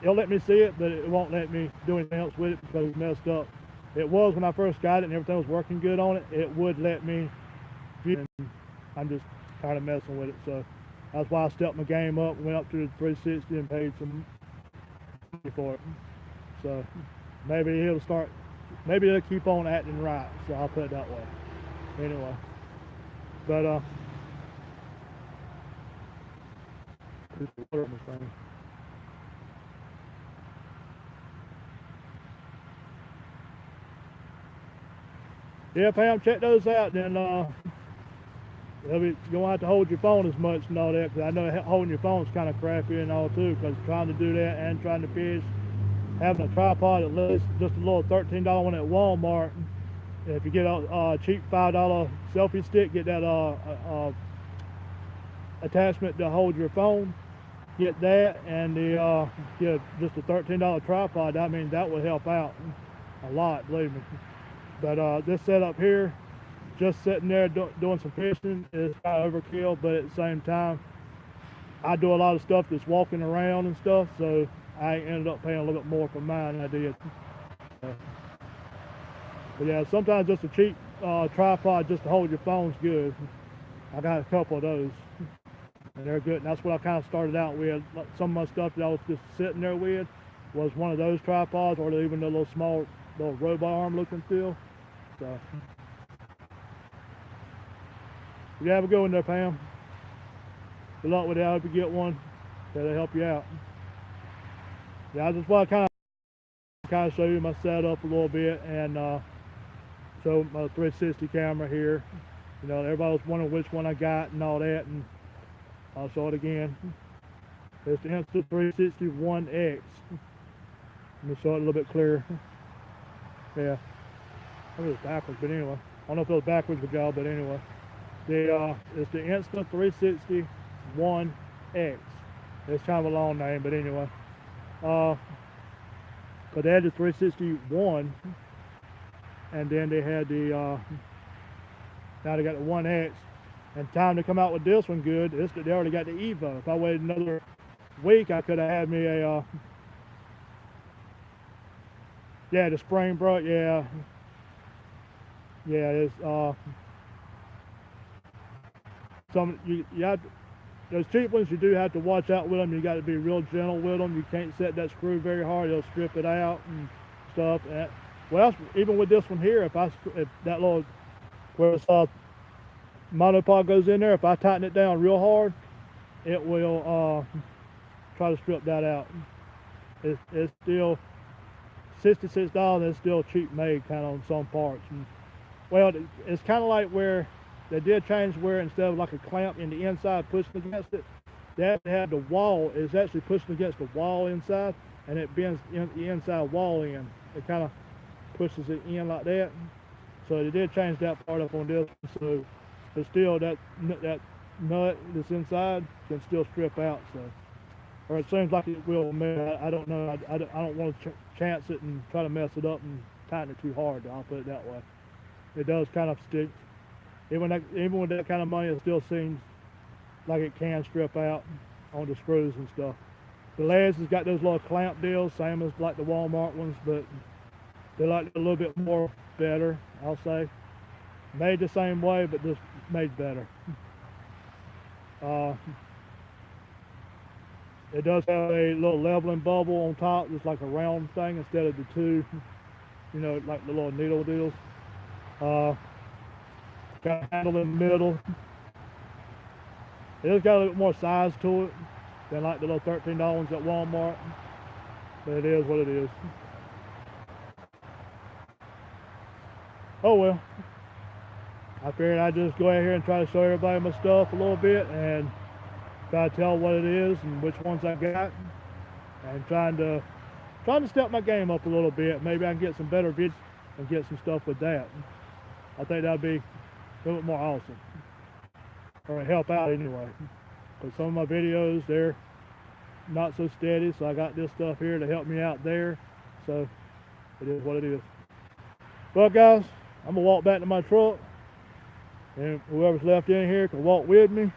It'll let me see it, but it won't let me do anything else with it because it's messed up. It was when I first got it and everything was working good on it. It would let me view it, and I'm just kind of messing with it. So that's why I stepped my game up, went up to the 360 and paid some money for it. So maybe it'll keep on acting right. So I'll put it that way. Anyway, but yeah, Pam, check those out. Then you don't have to hold your phone as much and all that, because I know holding your phone is kind of crappy and all too, because trying to do that and trying to fish, having a tripod at least, just a little $13 one at Walmart. If you get a cheap $5 selfie stick, get that attachment to hold your phone, get that, and get just a $13 tripod. I mean, that would help out a lot, believe me. But this setup here, just sitting there doing some fishing, is kind of overkill, but at the same time, I do a lot of stuff that's walking around and stuff, so I ended up paying a little bit more for mine than I did. But yeah, sometimes just a cheap tripod just to hold your phone's good. I got a couple of those, and they're good, and that's what I kind of started out with. Some of my stuff that I was just sitting there with was one of those tripods, or even the little small, little robot arm looking still. So you have a good one there, Pam. Good luck with that. I hope you get one that'll help you out. Yeah, I just want to kind of show you my setup a little bit, and show my 360 camera here. Everybody was wondering which one I got and all that, and I'll show it again. It's the Insta360 1X. Let me show it a little bit clearer. Yeah, I think it's backwards, but anyway. I don't know if it was backwards with y'all, but anyway. It's the Insta360 1X. It's kind of a long name, but anyway. But they had the 361, and then they had the, now they got the 1X. And time to come out with this one good, they already got the Evo. If I waited another week, I could have had me a, yeah, the spring brush, yeah. Yeah, it's, those cheap ones, you do have to watch out with them. You got to be real gentle with them. You can't set that screw very hard; they'll strip it out and stuff. Well, even with this one here, if that little where the monopod goes in there, if I tighten it down real hard, it will try to strip that out. It's still $66. It's still cheap made kind of on some parts. And, well, it's kind of like where they did change where instead of like a clamp in the inside pushing against it, they have to have the wall is actually pushing against the wall inside, and it bends the inside wall in. It kind of pushes it in like that. So they did change that part up on this. So, but still that nut that's inside can still strip out. So, or it seems like it will. I don't know. I don't want to chance it and try to mess it up and tighten it too hard. I'll put it that way. It does kind of stick. Even with that kind of money, it still seems like it can strip out on the screws and stuff. The legs has got those little clamp deals, same as like the Walmart ones, but they're like a little bit more better, I'll say. Made the same way, but just made better. It does have a little leveling bubble on top, just like a round thing instead of the two, you know, like the little needle deals. Got a handle in the middle. It's got a little more size to it than like the little $13 ones at Walmart, but it is what it is. Oh well. I figured I'd just go out here and try to show everybody my stuff a little bit and try to tell what it is and which ones I got, and trying to step my game up a little bit. Maybe I can get some better vids and get some stuff with that. I think that'd be a little bit more awesome, or help out anyway. But some of my videos, they're not so steady, so I got this stuff here to help me out there. So it is what it is. Well guys, I'm gonna walk back to my truck, and whoever's left in here can walk with me.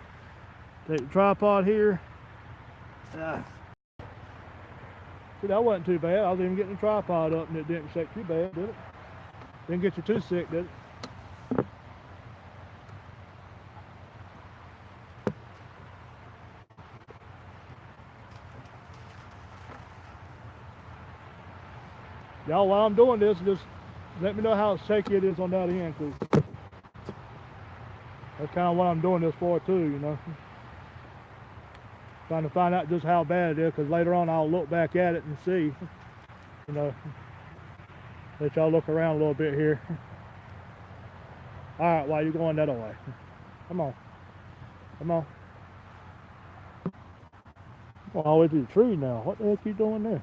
Take the tripod here. See, that wasn't too bad. I was even getting the tripod up and it didn't shake too bad, did it? Didn't get you too sick, did it? Y'all, while I'm doing this, just let me know how shaky it is on that end, because that's kind of what I'm doing this for too, you know. Trying to find out just how bad it is, because later on I'll look back at it and see, you know. Let y'all look around a little bit here. All right, while you're going that way. Come on. Come on. I'm going all the way through the tree now. What the heck are you doing there?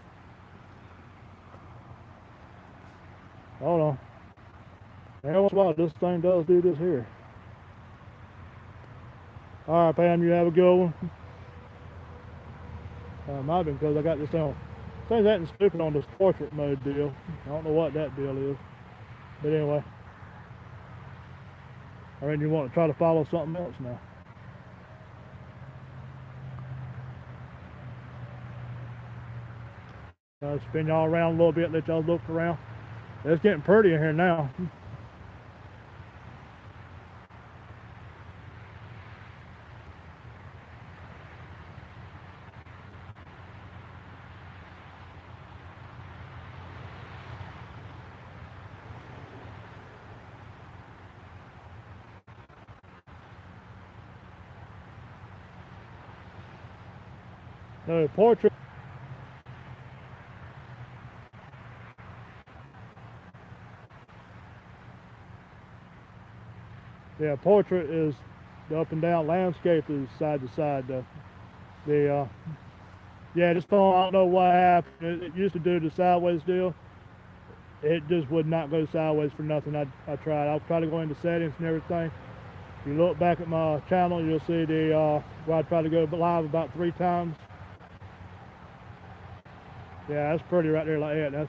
Hold on. Every once in a while, this thing does do this here. All right, Pam, you have a good one. Might have been because I got this thing on. Thing's acting stupid on this portrait mode deal. I don't know what that deal is. But anyway. I mean, you want to try to follow something else now. I'll spin y'all around a little bit, let y'all look around. It's getting pretty in here now. The portrait. Yeah, portrait is the up and down, landscape is side to side. Yeah, this phone, I don't know what happened. It used to do the sideways deal. It just would not go sideways for nothing. I tried. I'll try to go into settings and everything. If you look back at my channel, you'll see where I try to go live about 3 times. Yeah, that's pretty right there like that.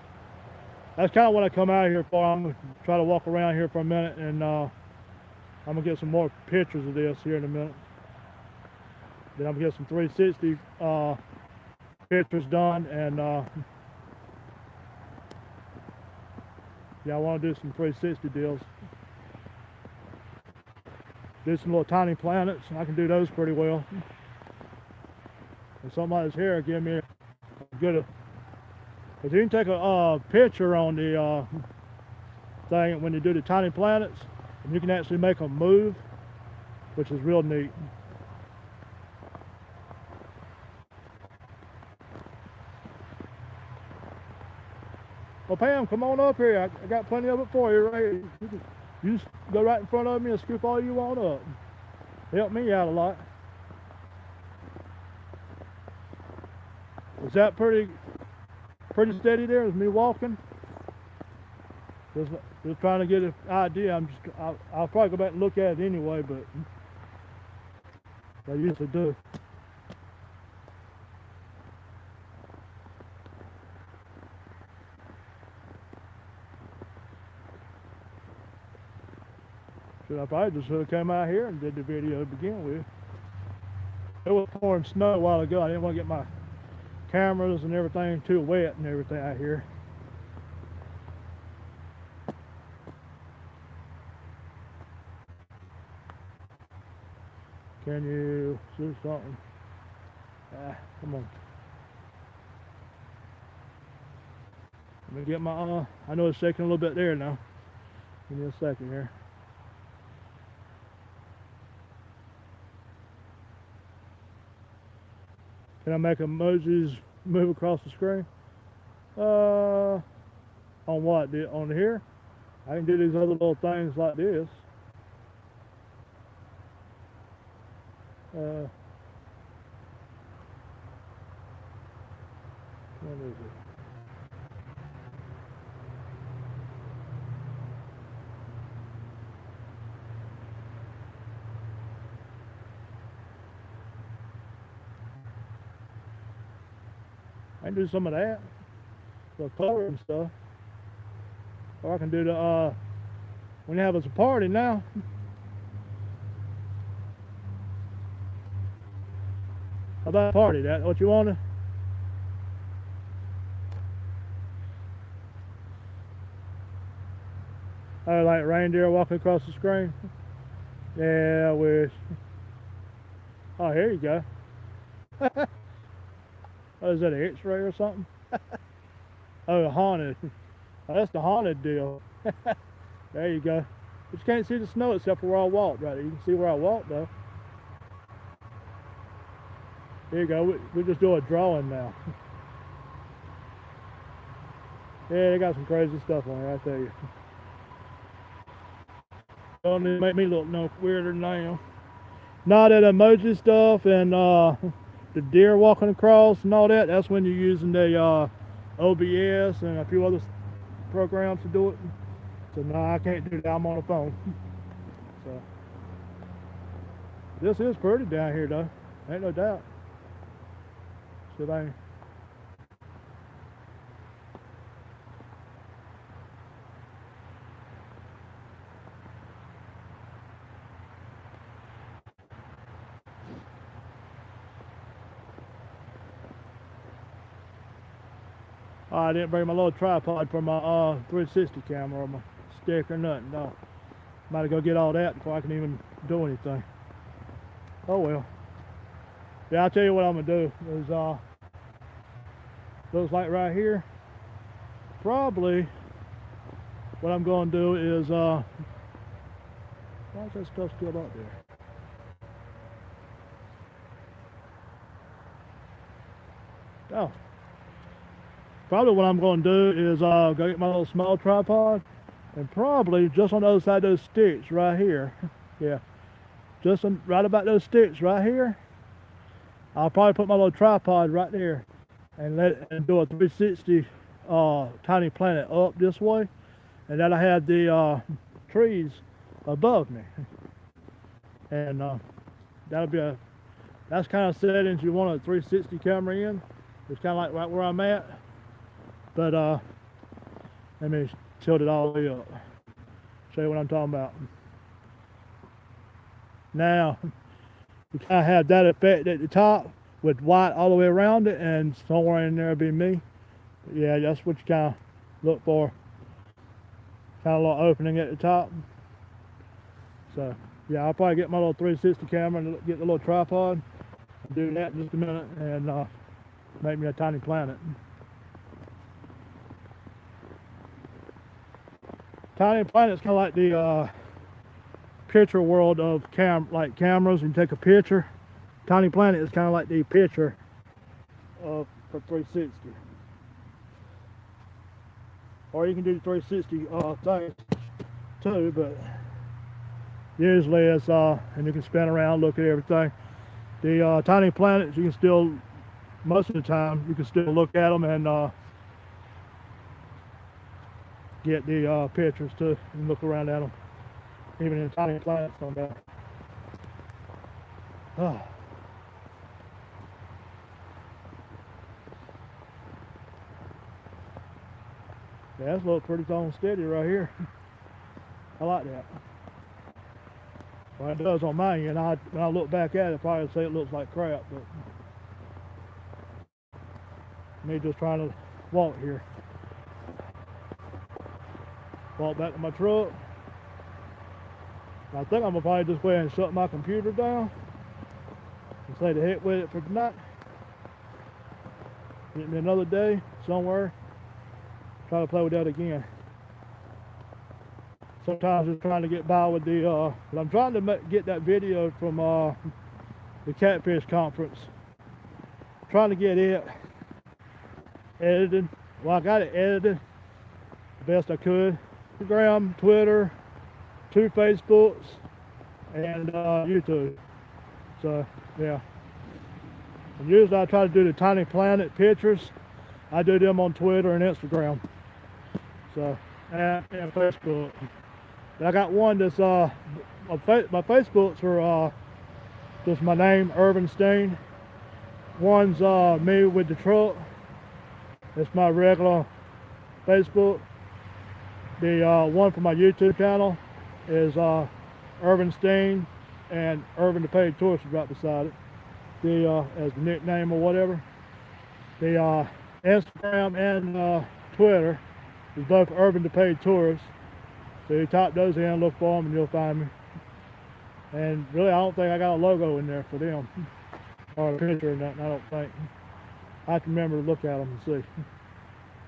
That's kind of what I come out here for. I'm gonna try to walk around here for a minute, and I'm gonna get some more pictures of this here in a minute. Then I'm gonna get some 360 pictures done, and yeah, I want to do some 360 deals. Do some little tiny planets, and I can do those pretty well. And somebody's here give me a good. Because you can take a picture on the thing when you do the tiny planets, and you can actually make them move, which is real neat. Well, Pam, come on up here. I got plenty of it for you right here. You just go right in front of me and scoop all you want up. Help me out a lot. Is that pretty steady there? Is me walking? Just trying to get an idea. I'll probably go back and look at it anyway, but I usually do. I probably just should have come out here and did the video to begin with. It was pouring snow a while ago. I didn't want to get my cameras and everything too wet and everything out here. Can you see something? Come on. Let me get my, I know it's shaking a little bit there now. Give me a second here. Can I make emojis move across the screen? On what? On here? I can do these other little things like this. What is it? I can do some of that, the color and stuff. Or I can do the, when you have us a party now. How about a party? That what you wanted? Oh, like reindeer walking across the screen? Yeah, I wish. Oh, here you go. Oh, is that an X-ray or something? Oh, haunted. Oh, that's the haunted deal. There you go. But you can't see the snow except for where I walked right there. You can see where I walked though. There you go. We just do a drawing now. Yeah, they got some crazy stuff on here, I tell you. Don't even make me look no weirder than I am. Not that emoji stuff and the deer walking across and all that, that's when you're using the OBS and a few other programs to do it. So no, I can't do that. I'm on the phone. So this is pretty down here though, ain't no doubt. See if I can. I didn't bring my little tripod for my 360 camera or my stick or nothing. No, might have go get all that before I can even do anything. Oh well. Yeah, I'll tell you what I'm gonna do is looks like right here. Probably what I'm gonna do is why is that stuff still out there? Oh. Probably what I'm going to do is go get my little small tripod and probably just on the other side of those sticks right here. Yeah, just right about those sticks right here. I'll probably put my little tripod right there and do a 360 tiny planet up this way, and then I have the trees above me, and that'll be that's kind of settings you want a 360 camera in. It's kind of like right where I'm at. But let me tilt it all the way up. Show you what I'm talking about. Now, you kind of have that effect at the top with white all the way around it, and somewhere in there will be me. But yeah, that's what you kind of look for. Kind of a little opening at the top. So yeah, I'll probably get my little 360 camera and get the little tripod. I'll do that in just a minute and make me a tiny planet. Tiny Planet's kind of like the picture world of cameras, and take a picture. Tiny Planet is kind of like the picture for 360. Or you can do the 360 things too, but usually it's and you can spin around, look at everything. The Tiny Planets, you can still, most of the time, you can still look at them and get the pictures too, and look around at them, even in Tiny Planets on that. Oh. Yeah, this looks pretty darn steady right here. I like that. Well, it does on mine, and when I look back at it, probably say it looks like crap, but me just trying to walk here. Walk back to my truck. I think I'm gonna probably just go ahead and shut my computer down and say the heck with it for tonight. Get me another day somewhere. Try to play with that again. Sometimes just trying to get by with the, but I'm trying to get that video from the Catfish Conference. Trying to get it edited. Well, I got it edited the best I could. Instagram, Twitter, 2 Facebooks, and YouTube. So, yeah. And usually I try to do the Tiny Planet pictures. I do them on Twitter and Instagram. So, and Facebook. But I got one that's, my Facebooks are just my name, Irvin Steen. One's me with the truck. That's my regular Facebook. The one for my YouTube channel is Irvin Steen, and Irvin the Paid Tourist is right beside it. The as the nickname or whatever. The Instagram and Twitter is both Irvin the Paid Tourist. So you type those in, look for them, and you'll find me. And really, I don't think I got a logo in there for them, or a picture or nothing. I don't think. I can remember to look at them and see.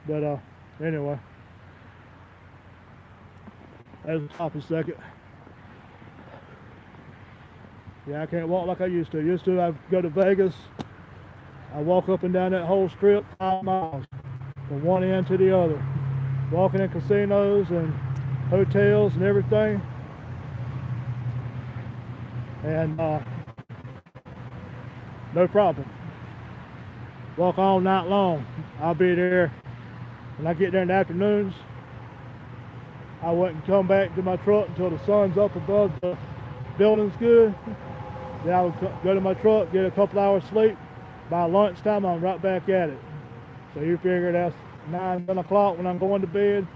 But anyway, that's a topic second. Yeah, I can't walk like I used to. Used to, I'd go to Vegas. I walk up and down that whole strip 5 miles from one end to the other, walking in casinos and hotels and everything. And no problem. Walk all night long. I'll be there. When I get there in the afternoons, I wouldn't come back to my truck until the sun's up above the building's good. Then I would go to my truck, get a couple hours sleep. By lunchtime, I'm right back at it. So you figure that's 9, 10 o'clock when I'm going to bed.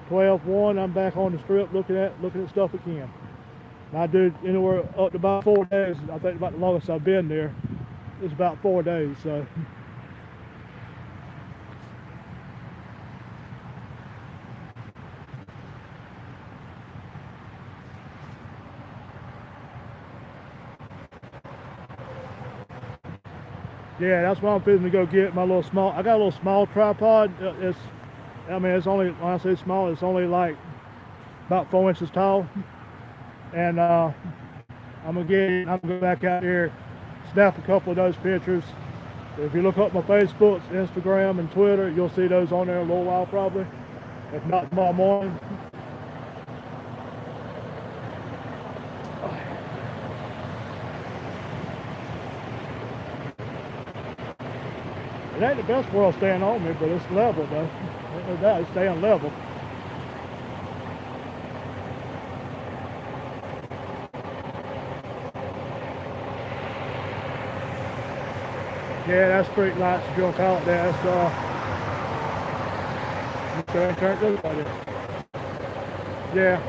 12, 1, I'm back on the strip looking at stuff again. And I do anywhere up to about 4 days. I think about the longest I've been there is about 4 days. So. Yeah, that's what I'm fixing to go get, my little small, I got a little small tripod. It's only, when I say small, it's only like about 4 inches tall. And I'm gonna go back out here, snap a couple of those pictures. If you look up my Facebook, Instagram, and Twitter, you'll see those on there in a little while probably. If not tomorrow morning. It ain't the best world staying on me, but it's level though. It's staying level. Yeah, that's street lights, if you want to call it that. That's turn this way. Yeah,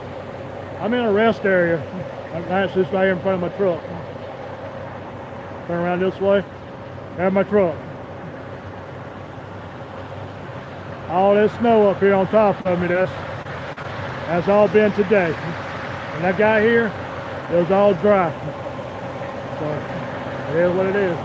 I'm in a rest area. I'm actually just right here in front of my truck. Turn around this way. There's my truck. All this snow up here on top of me, that's all been today. When I got here, it was all dry. So, it is what it is.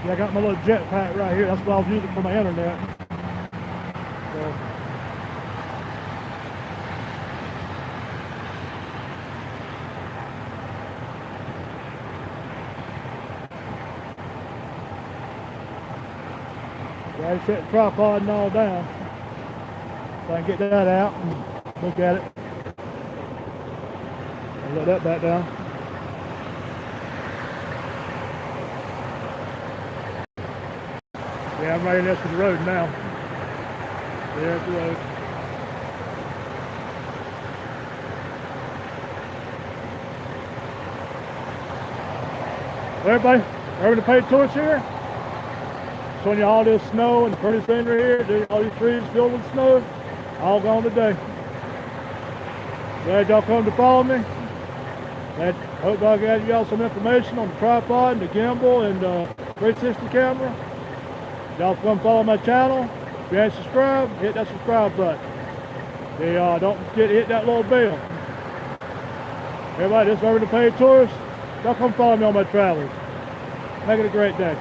Yeah, I got my little jetpack right here. That's what I was using for my internet. So, yeah, I set the tripod and all down. So I can get that out and look at it. I'll let that back down. Yeah, I'm ready for the road now. There's the road. Well, everybody, to pay tourists here. Showing you all this snow and the pretty scenery here. All these trees filled with snow. All gone today. Glad y'all come to follow me. Hope I got y'all some information on the tripod and the gimbal and the 360 camera. Y'all come follow my channel. If you ain't subscribed, hit that subscribe button. Don't forget to hit that little bell. Everybody, this is Urban the Paid Tourist. Y'all come follow me on my travels. Make it a great day.